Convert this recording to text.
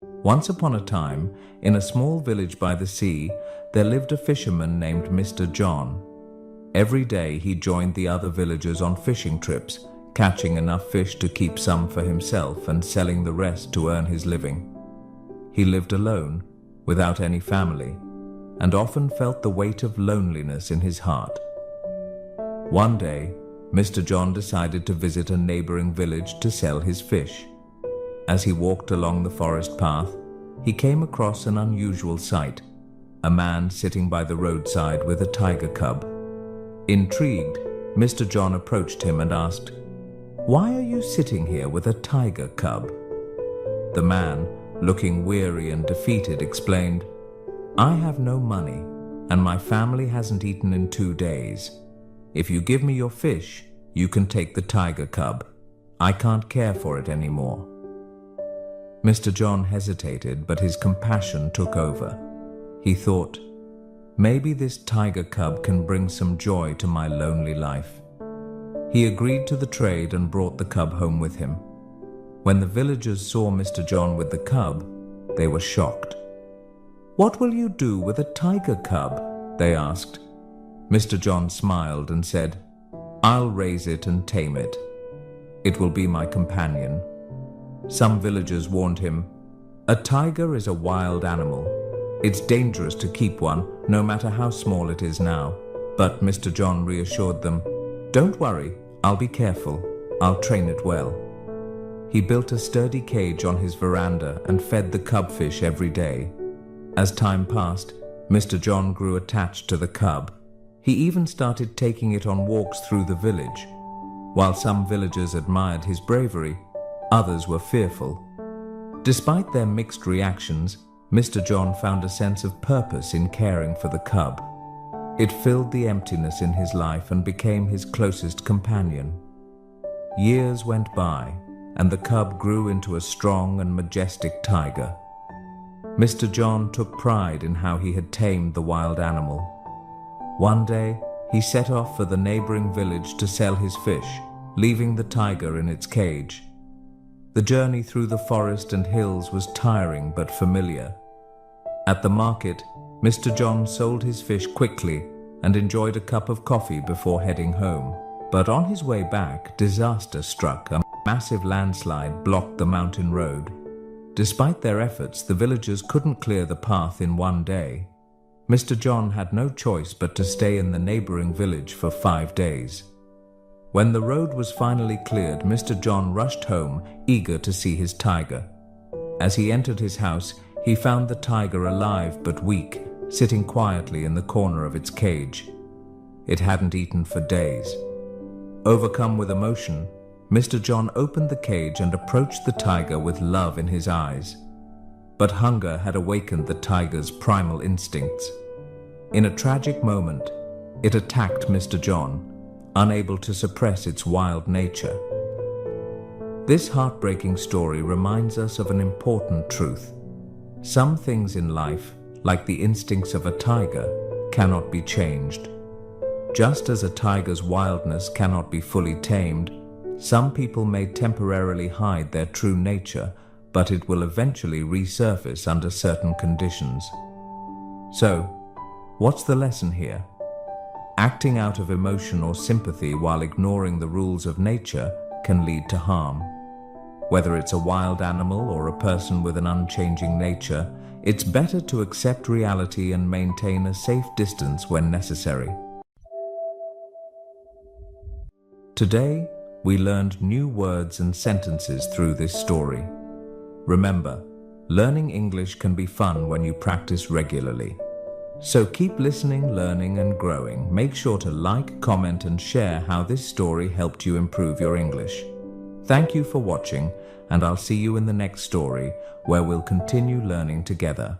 Once upon a time, in a small village by the sea, there lived a fisherman named Mr. John. Every day he joined the other villagers on fishing trips, catching enough fish to keep some for himself and selling the rest to earn his living. He lived alone, without any family, and often felt the weight of loneliness in his heart. One day, Mr. John decided to visit a neighboring village to sell his fish. As he walked along the forest path, he came across an unusual sight: a man sitting by the roadside with a tiger cub. Intrigued, Mr. John approached him and asked, "Why are you sitting here with a tiger cub?" The man, looking weary and defeated, explained, "I have no money, and my family hasn't eaten in 2 days. If you give me your fish, you can take the tiger cub. I can't care for it anymore." Mr. John hesitated, but his compassion took over. He thought, maybe this tiger cub can bring some joy to my lonely life. He agreed to the trade and brought the cub home with him. When the villagers saw Mr. John with the cub, they were shocked. "What will you do with a tiger cub?" they asked. Mr. John smiled and said, "I'll raise it and tame it. It will be my companion." Some villagers warned him, "A tiger is a wild animal. It's dangerous to keep one, no matter how small it is now." But Mr. John reassured them, "Don't worry, I'll be careful. I'll train it well." He built a sturdy cage on his veranda and fed the cubfish every day. As time passed, Mr. John grew attached to the cub. He even started taking it on walks through the village. While some villagers admired his bravery, others were fearful. Despite their mixed reactions, Mr. John found a sense of purpose in caring for the cub. It filled the emptiness in his life and became his closest companion. Years went by, and the cub grew into a strong and majestic tiger. Mr. John took pride in how he had tamed the wild animal. One day, he set off for the neighboring village to sell his fish, leaving the tiger in its cage. The journey through the forest and hills was tiring but familiar. At the market, Mr. John sold his fish quickly and enjoyed a cup of coffee before heading home. But on his way back, disaster struck. A massive landslide blocked the mountain road. Despite their efforts, the villagers couldn't clear the path in one day. Mr. John had no choice but to stay in the neighboring village for 5 days. When the road was finally cleared, Mr. John rushed home, eager to see his tiger. As he entered his house, he found the tiger alive but weak, sitting quietly in the corner of its cage. It hadn't eaten for days. Overcome with emotion, Mr. John opened the cage and approached the tiger with love in his eyes. But hunger had awakened the tiger's primal instincts. In a tragic moment, it attacked Mr. John, unable to suppress its wild nature. This heartbreaking story reminds us of an important truth. Some things in life, like the instincts of a tiger, cannot be changed. Just as a tiger's wildness cannot be fully tamed, some people may temporarily hide their true nature, but it will eventually resurface under certain conditions. So, what's the lesson here? Acting out of emotion or sympathy while ignoring the rules of nature can lead to harm. Whether it's a wild animal or a person with an unchanging nature, it's better to accept reality and maintain a safe distance when necessary. Today, we learned new words and sentences through this story. Remember, learning English can be fun when you practice regularly. So keep listening, learning, and growing. Make sure to like, comment, and share how this story helped you improve your English. Thank you for watching, and I'll see you in the next story, where we'll continue learning together.